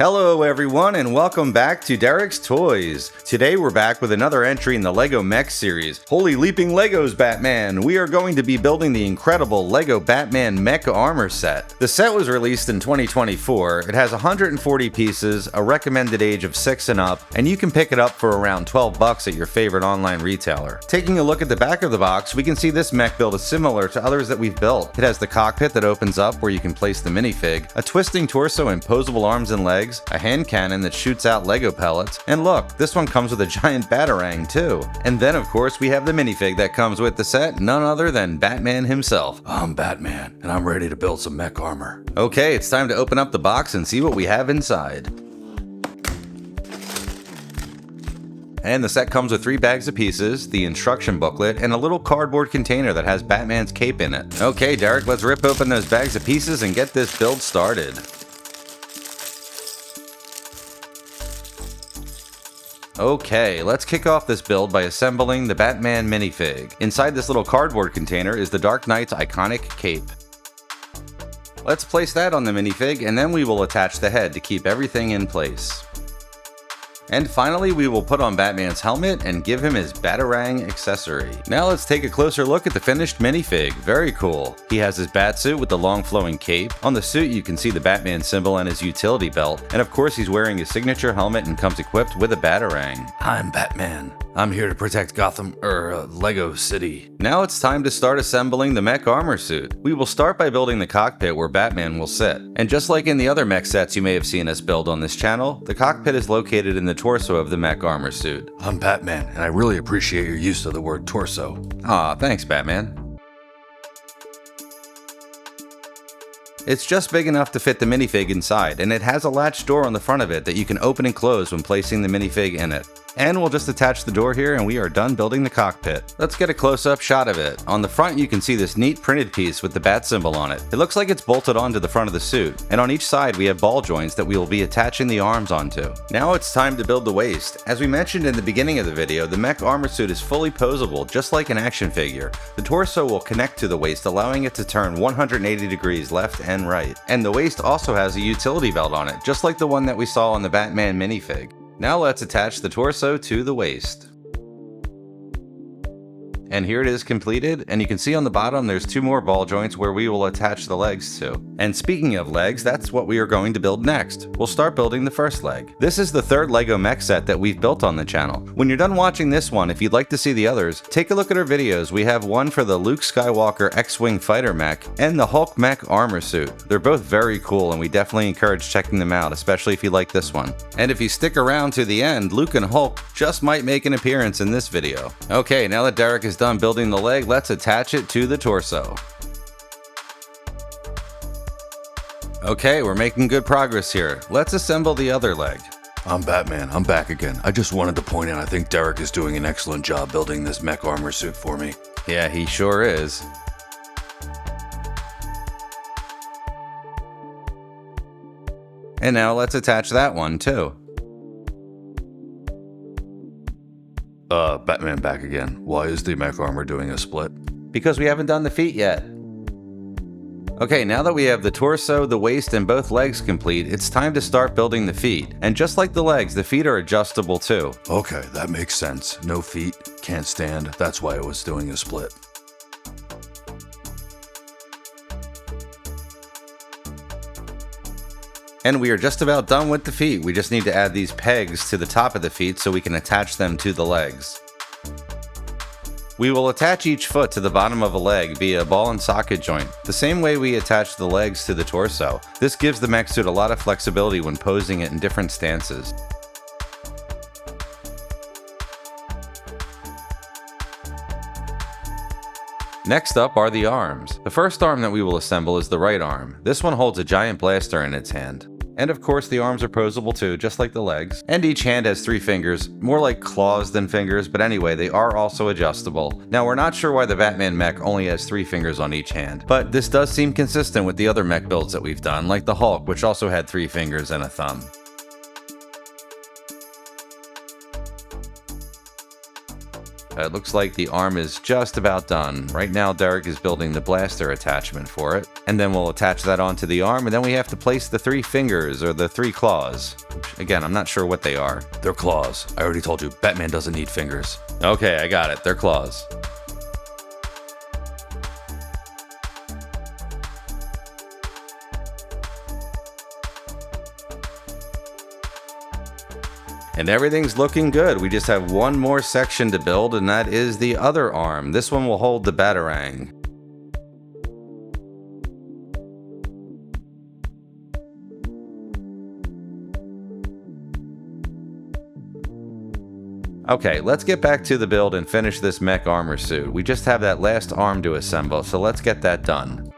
Hello everyone and welcome back to Derek's Toys. Today we're back with another entry in the LEGO Mech series, Holy Leaping Legos Batman. We are going to be building the incredible LEGO Batman Mech Armor set. The set was released in 2024, it has 140 pieces, a recommended age of 6 and up, and you can pick it up for around $12 at your favorite online retailer. Taking a look at the back of the box, we can see this mech build is similar to others that we've built. It has the cockpit that opens up where you can place the minifig, a twisting torso and posable arms and legs, a hand cannon that shoots out Lego pellets, and look, this one comes with a giant batarang too. And then of course we have the minifig that comes with the set, none other than Batman himself. I'm Batman, and I'm ready to build some mech armor. Okay, it's time to open up the box and see what we have inside. And the set comes with 3 bags of pieces, the instruction booklet, and a little cardboard container that has Batman's cape in it. Okay, Derek, let's rip open those bags of pieces and get this build started. Okay, let's kick off this build by assembling the Batman minifig. Inside this little cardboard container is the Dark Knight's iconic cape. Let's place that on the minifig and then we will attach the head to keep everything in place. And finally, we will put on Batman's helmet and give him his Batarang accessory. Now let's take a closer look at the finished minifig. Very cool. He has his batsuit with the long flowing cape. On the suit you can see the Batman symbol and his utility belt. And of course he's wearing his signature helmet and comes equipped with a Batarang. I'm Batman. I'm here to protect Gotham, Lego City. Now it's time to start assembling the mech armor suit. We will start by building the cockpit where Batman will sit. And just like in the other mech sets you may have seen us build on this channel, the cockpit is located in the torso of the mech armor suit. I'm Batman, and I really appreciate your use of the word torso. Aw, thanks Batman. It's just big enough to fit the minifig inside, and it has a latch door on the front of it that you can open and close when placing the minifig in it. And we'll just attach the door here and we are done building the cockpit. Let's get a close-up shot of it. On the front you can see this neat printed piece with the bat symbol on it. It looks like it's bolted onto the front of the suit, and on each side we have ball joints that we will be attaching the arms onto. Now it's time to build the waist. As we mentioned in the beginning of the video, the mech armor suit is fully posable, just like an action figure. The torso will connect to the waist, allowing it to turn 180 degrees left and right. And the waist also has a utility belt on it, just like the one that we saw on the Batman minifig. Now let's attach the torso to the waist. And here it is completed, and you can see on the bottom there's 2 more ball joints where we will attach the legs to. And speaking of legs, that's what we are going to build next. We'll start building the first leg. This is the 3rd LEGO mech set that we've built on the channel. When you're done watching this one, if you'd like to see the others, take a look at our videos. We have one for the Luke Skywalker X-Wing fighter mech and the Hulk mech armor suit. They're both very cool and we definitely encourage checking them out, especially if you like this one. And if you stick around to the end, Luke and Hulk just might make an appearance in this video. Okay, now that Derek is done building the leg, let's attach it to the torso. Okay, we're making good progress here. Let's assemble the other leg. I'm Batman. I'm back again. I just wanted to point out I think Derek is doing an excellent job building this mech armor suit for me. Yeah, he sure is. And now let's attach that one too. Batman back again. Why is the mech armor doing a split? Because we haven't done the feet yet. Okay, now that we have the torso, the waist, and both legs complete, it's time to start building the feet. And just like the legs, the feet are adjustable too. Okay, that makes sense. No feet, can't stand, that's why it was doing a split. And we are just about done with the feet. We just need to add these pegs to the top of the feet so we can attach them to the legs. We will attach each foot to the bottom of a leg via a ball and socket joint, the same way we attach the legs to the torso. This gives the mech suit a lot of flexibility when posing it in different stances. Next up are the arms. The first arm that we will assemble is the right arm. This one holds a giant blaster in its hand. And of course the arms are posable too, just like the legs. And each hand has 3 fingers, more like claws than fingers, but anyway, they are also adjustable. Now we're not sure why the Batman mech only has 3 fingers on each hand, but this does seem consistent with the other mech builds that we've done, like the Hulk, which also had 3 fingers and a thumb. It looks like the arm is just about done. Right now, Derek is building the blaster attachment for it. And then we'll attach that onto the arm, and then we have to place the 3 fingers, or the 3 claws. Which, again, I'm not sure what they are. They're claws. I already told you, Batman doesn't need fingers. Okay, I got it. They're claws. And everything's looking good. We just have one more section to build, and that is the other arm. This one will hold the Batarang. Okay, let's get back to the build and finish this mech armor suit. We just have that last arm to assemble, so let's get that done.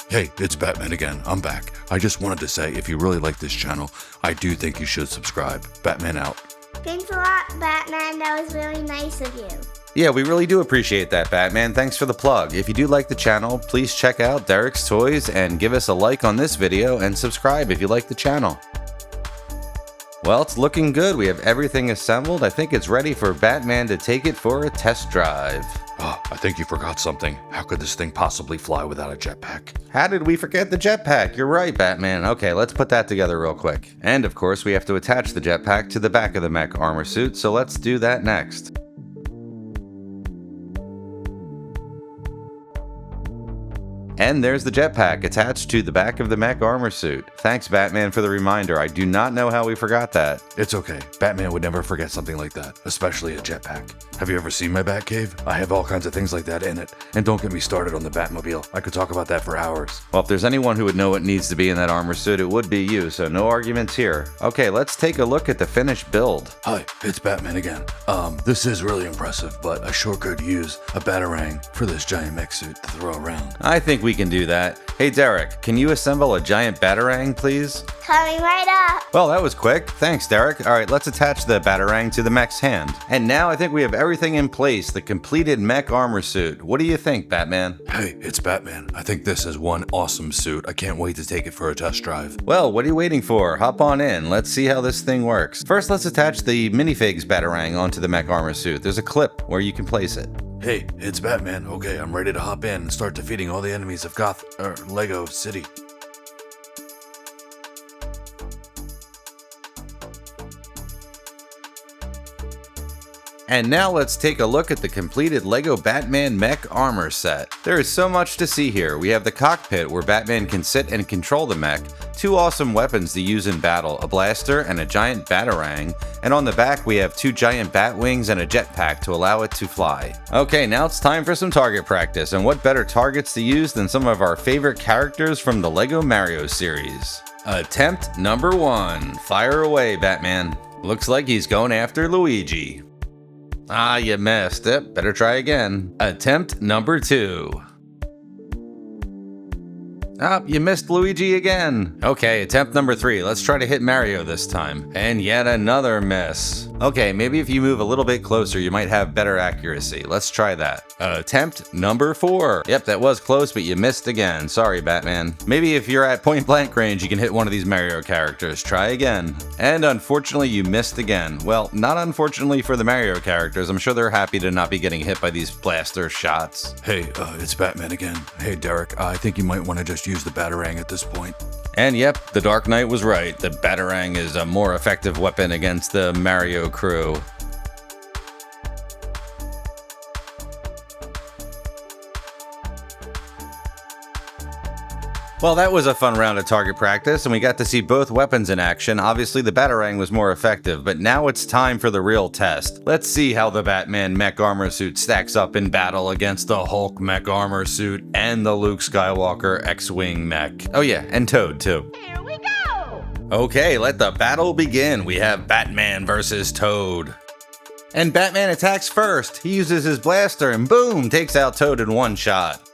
Hey, it's Batman again. I'm back. I just wanted to say, if you really like this channel, I do think you should subscribe. Batman out. Thanks a lot, Batman. That was really nice of you. Yeah, we really do appreciate that, Batman. Thanks for the plug. If you do like the channel, please check out Derek's Toys and give us a like on this video and subscribe if you like the channel. Well, it's looking good. We have everything assembled. I think it's ready for Batman to take it for a test drive. Oh, I think you forgot something. How could this thing possibly fly without a jetpack? How did we forget the jetpack? You're right, Batman. Okay, let's put that together real quick. And of course, we have to attach the jetpack to the back of the mech armor suit, so let's do that next. And there's the jetpack attached to the back of the mech armor suit. Thanks, Batman, for the reminder. I do not know how we forgot that. It's okay. Batman would never forget something like that, especially a jetpack. Have you ever seen my Batcave? I have all kinds of things like that in it. And don't get me started on the Batmobile. I could talk about that for hours. Well, if there's anyone who would know what needs to be in that armor suit, it would be you, so no arguments here. Okay, let's take a look at the finished build. Hi, it's Batman again. This is really impressive, but I sure could use a Batarang for this giant mech suit to throw around. I think we can do that. Hey, Derek, can you assemble a giant Batarang, please? Coming right up. Well, that was quick. Thanks, Derek. All right, let's attach the Batarang to the mech's hand. And now I think we have everything in place, the completed mech armor suit. What do you think, Batman? Hey, it's Batman. I think this is one awesome suit. I can't wait to take it for a test drive. Well, what are you waiting for? Hop on in. Let's see how this thing works. First, let's attach the minifigs Batarang onto the mech armor suit. There's a clip where you can place it. Hey, it's Batman. Okay, I'm ready to hop in and start defeating all the enemies of Lego City. And now let's take a look at the completed LEGO Batman Mech Armor set. There is so much to see here. We have the cockpit where Batman can sit and control the mech, 2 awesome weapons to use in battle, a blaster and a giant Batarang, and on the back we have 2 giant bat wings and a jetpack to allow it to fly. Okay, now it's time for some target practice, and what better targets to use than some of our favorite characters from the LEGO Mario series. Attempt number 1. Fire away, Batman. Looks like he's going after Luigi. Ah, you missed it. Better try again. Attempt number 2. Ah, you missed Luigi again. Okay, attempt number 3. Let's try to hit Mario this time. And yet another miss. Okay, maybe if you move a little bit closer, you might have better accuracy. Let's try that. Attempt number 4. Yep, that was close, but you missed again. Sorry, Batman. Maybe if you're at point blank range, you can hit one of these Mario characters. Try again. And unfortunately, you missed again. Well, not unfortunately for the Mario characters. I'm sure they're happy to not be getting hit by these blaster shots. Hey, it's Batman again. Hey, Derek, I think you might want to just use the Batarang at this point. And yep, the Dark Knight was right. The Batarang is a more effective weapon against the Mario crew. Well, that was a fun round of target practice, and we got to see both weapons in action. Obviously, the Batarang was more effective, but now it's time for the real test. Let's see how the Batman Mech Armor suit stacks up in battle against the Hulk Mech Armor suit and the Luke Skywalker X-Wing mech. Oh yeah, and Toad too. Here we go. Okay, let the battle begin. We have Batman versus Toad. And Batman attacks first. He uses his blaster and boom, takes out Toad in one shot.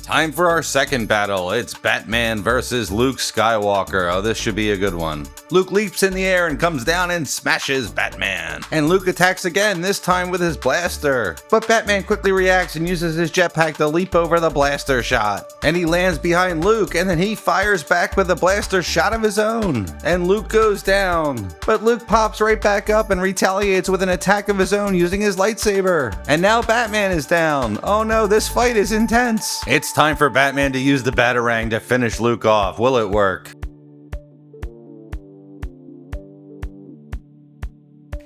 Time for our second battle. It's Batman versus Luke Skywalker. Oh, this should be a good one. Luke leaps in the air and comes down and smashes Batman. And Luke attacks again, this time with his blaster. But Batman quickly reacts and uses his jetpack to leap over the blaster shot. And he lands behind Luke, and then he fires back with a blaster shot of his own. And Luke goes down. But Luke pops right back up and retaliates with an attack of his own using his lightsaber. And now Batman is down. Oh no, this fight is intense. It's time for Batman to use the Batarang to finish Luke off. Will it work?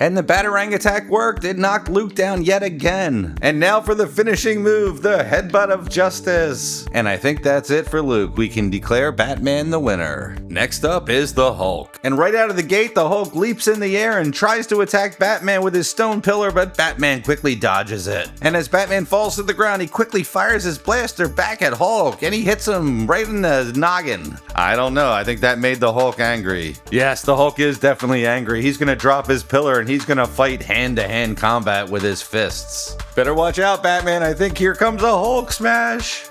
And the Batarang attack worked. It knocked Luke down yet again. And now for the finishing move, the Headbutt of Justice. And I think that's it for Luke. We can declare Batman the winner. Next up is the Hulk. And right out of the gate, the Hulk leaps in the air and tries to attack Batman with his stone pillar, but Batman quickly dodges it. And as Batman falls to the ground, he quickly fires his blaster back at Hulk, and he hits him right in the noggin. I don't know. I think that made the Hulk angry. Yes, the Hulk is definitely angry. He's gonna drop his pillar and he's gonna fight hand-to-hand combat with his fists. Better watch out, Batman. I think here comes a Hulk smash.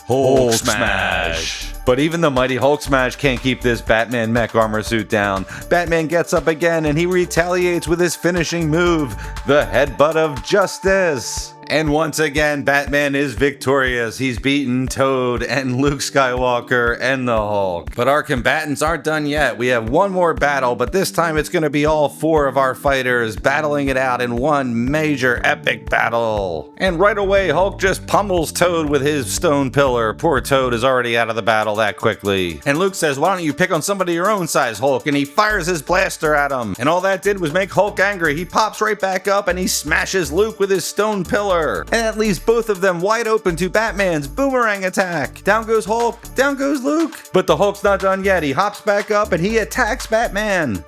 Hulk smash. But even the mighty Hulk smash can't keep this Batman Mech Armor suit down. Batman gets up again and he retaliates with his finishing move, the Headbutt of Justice. And once again, Batman is victorious. He's beaten Toad and Luke Skywalker and the Hulk. But our combatants aren't done yet. We have one more battle, but this time it's going to be all four of our fighters battling it out in one major epic battle. And right away, Hulk just pummels Toad with his stone pillar. Poor Toad is already out of the battle that quickly. And Luke says, "Why don't you pick on somebody your own size, Hulk?" And he fires his blaster at him. And all that did was make Hulk angry. He pops right back up and he smashes Luke with his stone pillar. And that leaves both of them wide open to Batman's boomerang attack. Down goes Hulk, down goes Luke. But the Hulk's not done yet. He hops back up and he attacks Batman.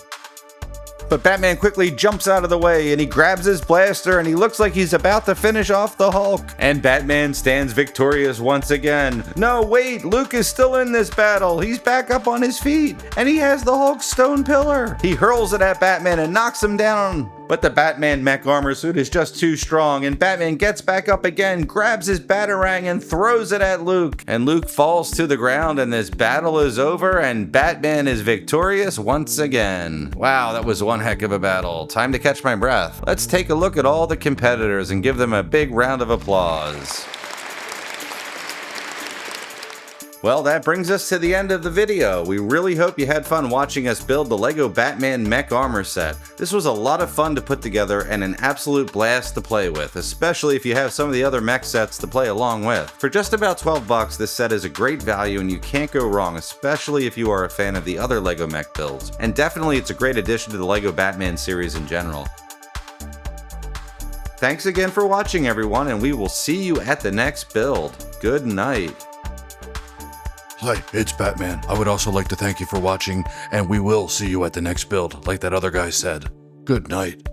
But Batman quickly jumps out of the way and he grabs his blaster and he looks like he's about to finish off the Hulk. And Batman stands victorious once again. No, wait, Luke is still in this battle. He's back up on his feet and he has the Hulk's stone pillar. He hurls it at Batman and knocks him down. But the Batman Mech Armor suit is just too strong, and Batman gets back up again, grabs his Batarang, and throws it at Luke. And Luke falls to the ground, and this battle is over, and Batman is victorious once again. Wow, that was one heck of a battle. Time to catch my breath. Let's take a look at all the competitors and give them a big round of applause. Well, that brings us to the end of the video. We really hope you had fun watching us build the LEGO Batman Mech Armor set. This was a lot of fun to put together and an absolute blast to play with, especially if you have some of the other mech sets to play along with. For just about 12 bucks, this set is a great value and you can't go wrong, especially if you are a fan of the other LEGO mech builds. And definitely it's a great addition to the LEGO Batman series in general. Thanks again for watching, everyone, and we will see you at the next build. Good night. Hi, it's Batman. I would also like to thank you for watching, and we will see you at the next build, like that other guy said. Good night.